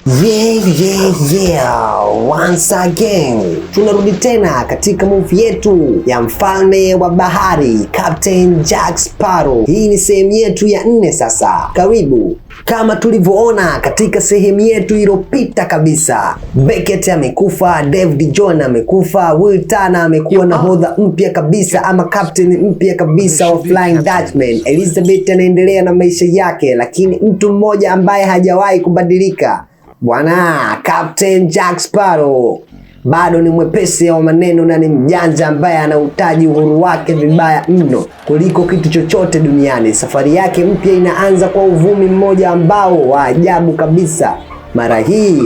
Yeah. Once again tunarudi tena katika movie yetu ya mfalme wa bahari Captain Jack Sparrow. Hii ni sehemu yetu ya 4 sasa. Karibu. Kama tulivyoona katika sehemu yetu iliyopita kabisa, Beckett amekufa, David John amekufa, Will Turner amekuwa nahodha mpya kabisa ama captain mpya kabisa wa Flying Dutchman. Elizabeth anaendelea na maisha yake, lakini mtu mmoja ambaye hajawahi kubadilika, bwana Captain Jack Sparrow bado ni mwepesi wa maneno na ni mjanja ambaye anahitaji uhuru wake vibaya mno kuliko kitu chochote duniani. Safari yake mpya inaanza kwa uvumi mmoja ambao wa ajabu kabisa. Mara hii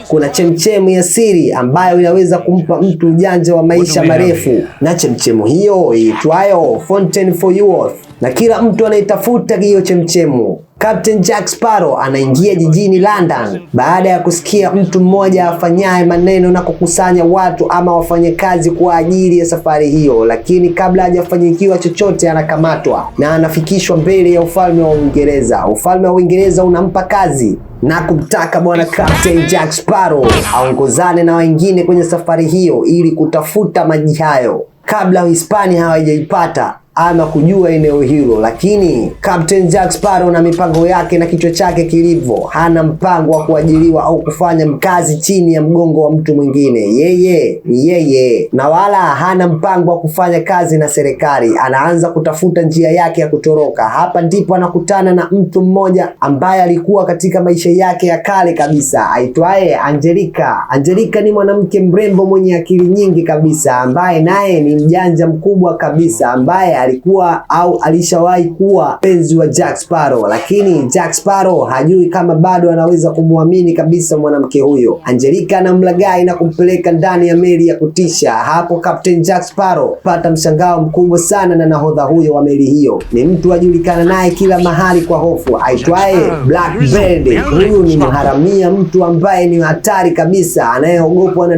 kuna chemchemu ya siri ambayo inaweza kumpa mtu ujanja wa maisha marefu, na chemchemu hiyo iitwayo Fountain for Youth, na kila mtu anaitafuta hiyo chemchemu. Captain Jack Sparrow anaingia jijini London baada ya kusikia mtu mmoja afanyaye maneno na kukusanya watu ama wafanyakazi kwa ajili ya safari hiyo, lakini kabla hajafanyikiwa chochote anakamatwa na anafikishwa mbele ya ufalme wa Uingereza. Ufalme wa Uingereza unampa kazi na kumtaka bwana Captain Jack Sparrow aongozane na wengine kwenye safari hiyo ili kutafuta maji hayo kabla Hispania hawajaipata ama kujua eneo hilo. Lakini Captain Jack Sparrow na mipango yake na kichwa chake kilivyo, hana mpango wa kuajiriwa au kufanya kazi chini ya mgongo wa mtu mwingine. Yeye na wala hana mpango wa kufanya kazi na serikali. Anaanza kutafuta njia yake ya kutoroka. Hapa ndipo anakutana na mtu mmoja ambaye alikuwa katika maisha yake ya kale kabisa, aitwaye Angelica. Angelica ni mwanamke mrembo mwenye akili nyingi kabisa, ambaye naye ni mjanja mkubwa kabisa, ambaye alikuwa au alishawahi kuwa penzi wa Jack Sparrow, lakini Jack Sparrow hajui kama bado anaweza kumwamini kabisa mwanamke huyo. Angelica anamlaghai na kumpeleka ndani ya meli ya kutisha. Hapo Captain Jack Sparrow pata mshangao mkubwa sana na nahodha huyo wa meli hiyo. Ni mtu ajulikana naye kila mahali kwa hofu, aitwaye Blackbeard. Huyu ni mharamia, mtu ambaye ni hatari kabisa, anayeogopwa na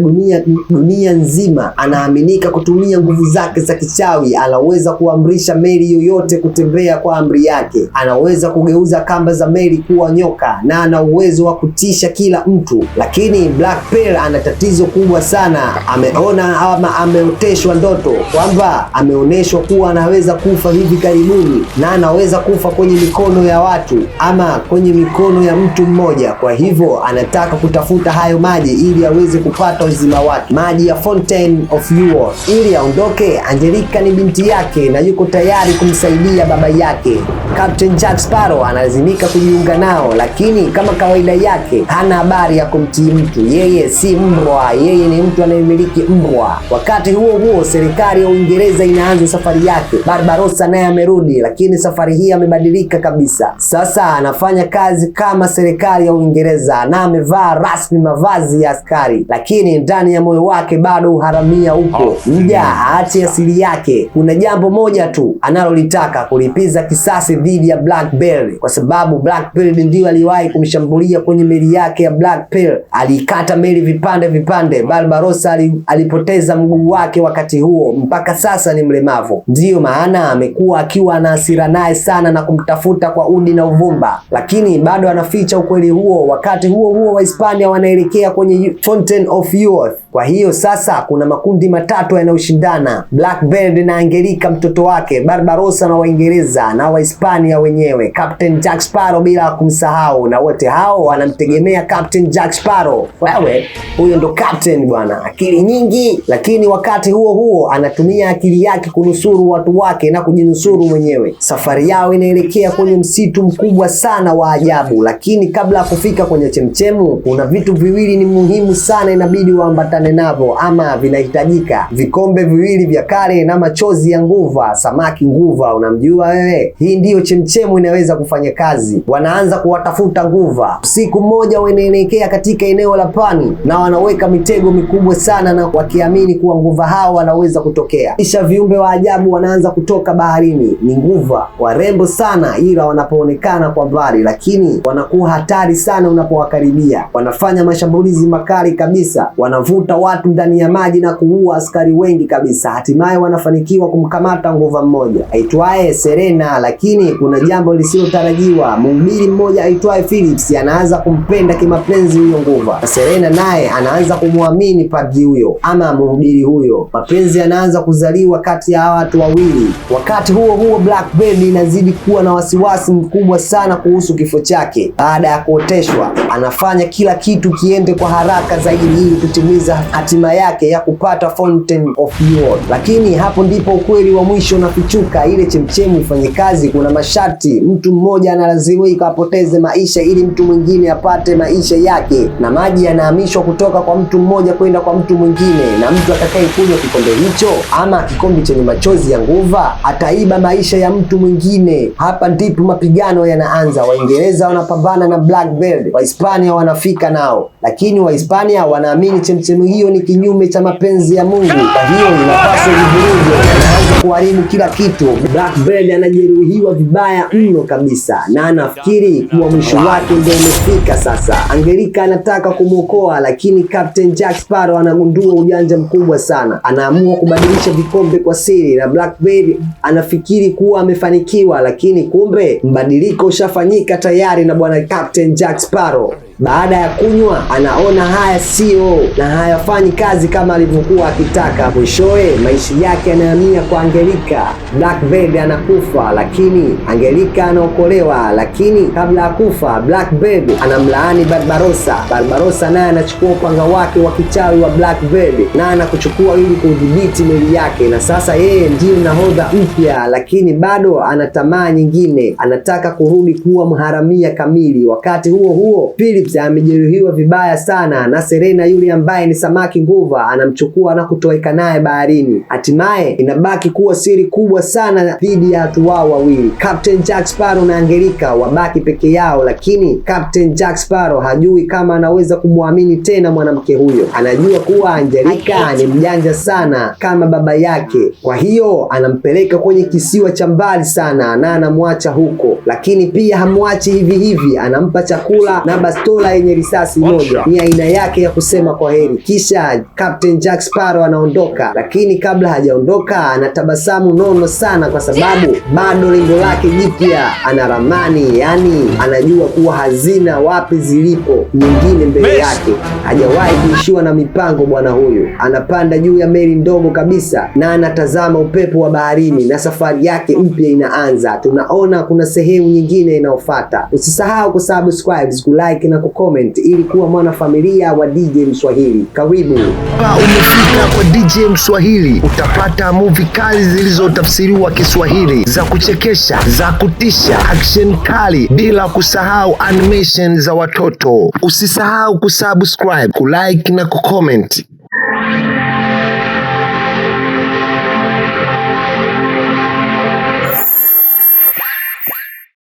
dunia nzima. Anaaminika kutumia nguvu zake za kichawi. Anaweza kuamrisha meli yoyote kutembea kwa amri yake. Anaweza kugeuza kamba za meli kuwa nyoka na ana uwezo wa kutisha kila mtu. Lakini Blackbeard ana tatizo kubwa sana. Ameona ama ameoteshwa ndoto kwamba ameoneshwa kuwa anaweza kufa hivi karibuni, na anaweza kufa kwenye mikono ya watu ama kwenye mikono ya mtu mmoja. Kwa hivyo anataka kutafuta hayo maji ili aweze kupata uzima wake, maji ya Fountain of Youth, ili aondoke. Angelica ni binti yake na yuko tayari kumsaidia baba yake. Captain Jack Sparrow analazimika kujiunga nao, lakini kama kawaida yake hana habari ya kumtii mtu. Yeye si mbwa, yeye ni mtu anayemiliki mbwa. Wakati huo serikali ya Uingereza inaanza safari yake. Barbarossa naye amerudi, lakini safari hii amebadilika kabisa. Sasa anafanya kazi kama serikali ya Uingereza na amevaa rasmi mavazi ya askari, lakini ndani ya moyo wake bado uharamia upo. Mja aache asili yake. Kuna jambo moja tu analolitaka, kulipiza kisasi dhidi ya Blackbeard, kwa sababu Blackbeard ndiye aliwahi kumshambulia kwenye meli yake ya Blackbeard. Alikata meli vipande. Barbarossa alipoteza mguu wake wakati huo, mpaka sasa ni mlemavu. Ndiyo maana amekuwa akiwa na hasira naye sana na kumtafuta kwa udi na uvumba, lakini bado anaficha ukweli huo. Wakati huo wa Hispania wanaelekea kwenye Fountain of Youth. Kwa hiyo sasa kuna makundi matatu yanayoshindana: Blackbeard na Angelica mtoto wake, Barbarossa na Waingereza na Wahispania wenyewe, Captain Jack Sparrow bila kumsahau, na wote hao wanamtegemea Captain Jack Sparrow. Wewe, huyo ndo captain bwana, akili nyingi, lakini wakati huo anatumia akili yake kunusuru watu wake na kujinusuru mwenyewe. Safari yao inaelekea kwenye msitu mkubwa sana wa ajabu, lakini kabla ya kufika kwenye chemchemu kuna vitu viwili ni muhimu sana inabidi waambatane navyo ama vinahitajika: vikombe viwili vya kale na machozi ya nguva. Samaki nguva, unamjua wewe? Hii ndiyo chemchemu inaweza kufanya kazi. Wanaanza kuwatafuta nguva. Siku moja wanaelekea katika eneo la pwani na wanaweka mitego mikubwa sana, na wakiamini kuwa nguva hao wanaweza kutokea. Kisha viumbe wa ajabu wanaanza kutoka baharini. Ni nguva warembo sana, ila wanapoonekana kwa mbali, lakini wanakuwa hatari sana unapowakaribia. Wanafanya mashambulizi makali kabisa, wanavuta kuokota watu ndani ya maji na kuua askari wengi kabisa. Hatimaye wanafanikiwa kumkamata nguva mmoja aitwaye Serena, lakini kuna jambo lisilotarajiwa. Mhubiri mmoja aitwaye Phillips anaanza kumpenda kimapenzi huyo nguva, na Serena naye anaanza kumwamini padri huyo ama mhubiri huyo. Mapenzi yanaanza kuzaliwa kati ya watu wawili. Wakati huo huo, Blackbird inazidi kuwa na wasiwasi mkubwa sana kuhusu kifo chake. Baada ya kuoteshwa, anafanya kila kitu kiende kwa haraka zaidi ili kutimiza hatima yake ya kupata Fountain of Youth. Lakini hapo ndipo ukweli wa mwisho unafichuka. Ile chemchemu ifanye kazi, kuna masharti. Mtu mmoja analazimika apoteze maisha ili mtu mwingine apate maisha yake, na maji yanahamishwa kutoka kwa mtu mmoja kwenda kwa mtu mwingine, na mtu atakayekunywa kikombe hicho ama kikombe chenye machozi ya nguva ataiba maisha ya mtu mwingine. Hapa ndipo mapigano yanaanza. Waingereza wanapambana na Blackbird, Wahispania wanafika nao, lakini Wahispania wanaamini chemchemu hiyo ni kinyume cha mapenzi ya Mungu, kwa hiyo inapaswa ivurugwe. Anaanza kuharibu kila kitu. Blackbird anajeruhiwa vibaya mno kabisa, na anafikiri kuwa mwisho wake ndio umefika sasa. Angelica anataka kumwokoa, lakini Captain Jack Sparrow anagundua ujanja mkubwa sana. Anaamua kubadilisha vikombe kwa siri, na Blackbird anafikiri kuwa amefanikiwa, lakini kumbe mbadiliko ushafanyika tayari na bwana Captain Jack Sparrow. Baada ya kunywa, anaona haya sio na hayafanyi kazi kama alivyokuwa akitaka. Mwishowe maisha yake yanahamia kwa Angelica. Blackbird anakufa, lakini Angelica anaokolewa. Lakini kabla ya kufa, Blackbird anamlaani Barbarossa. Barbarossa naye anachukua upanga wake wa kichawi wa Blackbird na anakuchukua ili kudhibiti meli yake, na sasa yeye ndiye nahodha mpya, lakini bado ana tamaa nyingine. Anataka kurudi kuwa mharamia kamili. Wakati huo huo, Phillips amejeruhiwa vibaya sana, na Serena yule ambaye ni samaki nguva anamchukua na kutoweka naye baharini. Hatimaye inabaki kuwa siri kubwa sana dhidi ya watu wao wawili. Captain Jack Sparrow na Angelica wabaki peke yao, lakini Captain Jack Sparrow hajui kama anaweza kumwamini tena mwanamke huyo. Anajua kuwa Angelica ni mjanja sana kama baba yake, kwa hiyo anampeleka kwenye kisiwa cha mbali sana na anamwacha huko. Lakini pia hamwachi hivi hivi, anampa chakula na bastola yenye risasi moja. Ni aina yake ya kusema kwa heri. Kisha Captain Jack Sparrow anaondoka, lakini kabla hajaondoka anatabasamu nono sana, kwa sababu bado lengo lake jipya. Ana ramani, yani anajua kuwa hazina wapi zilipo nyingine mbele yake. Hajawahi kuishiwa na mipango bwana huyu. Anapanda juu ya meli ndogo kabisa na anatazama upepo wa baharini, na safari yake mpya inaanza. Tunaona kuna sehemu nyingine inayofuata. Usisahau kusubscribe, kulike na kucomment ili kuwa mwanafamilia wa DJ Mswahili. Karibu. Umefika kwa DJ Mswahili, utapata movie kali zilizotafsiriwa Kiswahili, za kuchekesha, za kutisha, action kali, bila kusahau animation za watoto. Usisahau kusubscribe, kulike na kucomment.